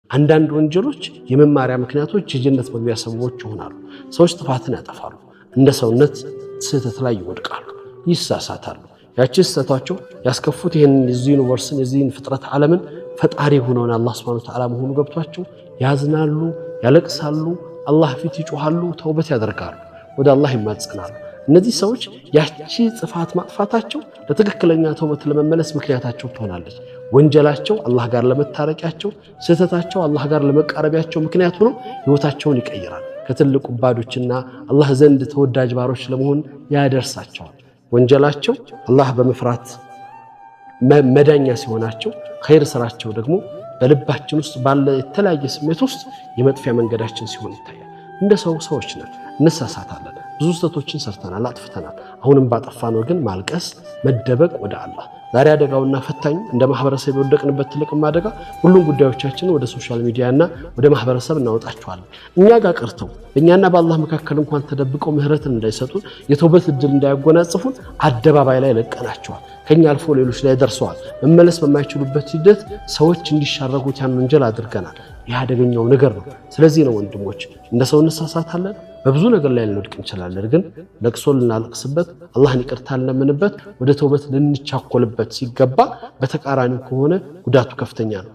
አንዳንድ ወንጀሎች የመማሪያ ምክንያቶች የጀነት መግቢያ ሰበቦች ይሆናሉ። ሰዎች ጥፋትን ያጠፋሉ፣ እንደ ሰውነት ስህተት ላይ ይወድቃሉ፣ ይሳሳታሉ። ያቺ ስህተታቸው ያስከፉት ይህን የዚህ ዩኒቨርስን የዚህን ፍጥረት ዓለምን ፈጣሪ ሆነውን አላህ ሱብሓነሁ ወተዓላ መሆኑ ገብቷቸው ያዝናሉ፣ ያለቅሳሉ፣ አላህ ፊት ይጮሃሉ፣ ተውበት ያደርጋሉ፣ ወደ አላህ ይማጸናሉ። እነዚህ ሰዎች ያቺ ጥፋት ማጥፋታቸው ለትክክለኛ ተውበት ለመመለስ ምክንያታቸው ትሆናለች። ወንጀላቸው አላህ ጋር ለመታረቂያቸው፣ ስህተታቸው አላህ ጋር ለመቃረቢያቸው ምክንያት ሆኖ ህይወታቸውን ይቀይራል። ከትልቁ ባዶችና አላህ ዘንድ ተወዳጅ ባሮች ለመሆን ያደርሳቸዋል። ወንጀላቸው አላህ በመፍራት መዳኛ ሲሆናቸው፣ ኸይር ስራቸው ደግሞ በልባችን ውስጥ ባለ የተለያየ ስሜት ውስጥ የመጥፊያ መንገዳችን ሲሆን ይታያል። እንደ ሰዎች ነን፣ እንሳሳታለን። ብዙ ስህተቶችን ሰርተናል፣ አጥፍተናል። አሁንም ባጠፋነው ግን ማልቀስ፣ መደበቅ ወደ አላህ። ዛሬ አደጋውና ፈታኝ እንደ ማህበረሰብ የወደቅንበት ትልቅም አደጋ ሁሉም ጉዳዮቻችን ወደ ሶሻል ሚዲያና ወደ ማህበረሰብ እናወጣቸዋለን። እኛ ጋር ቀርተው እኛና በአላህ መካከል እንኳን ተደብቀው ምህረትን እንዳይሰጡን፣ የተውበት እድል እንዳያጎናጽፉን አደባባይ ላይ ለቀናቸዋል። ከኛ አልፎ ሌሎች ላይ ደርሰዋል። መመለስ በማይችሉበት ሂደት ሰዎች እንዲሻረጉት ያን ወንጀል አድርገናል። ይህ አደገኛው ነገር ነው። ስለዚህ ነው ወንድሞች እንደ ሰው እንሳሳታለን፣ በብዙ ነገር ላይ ልንወድቅ እንችላለን። ግን ለቅሶ ልናለቅስበት፣ አላህን ይቅርታ ልንለምንበት፣ ወደ ተውበት ልንቻኮልበት ሲገባ በተቃራኒው ከሆነ ጉዳቱ ከፍተኛ ነው።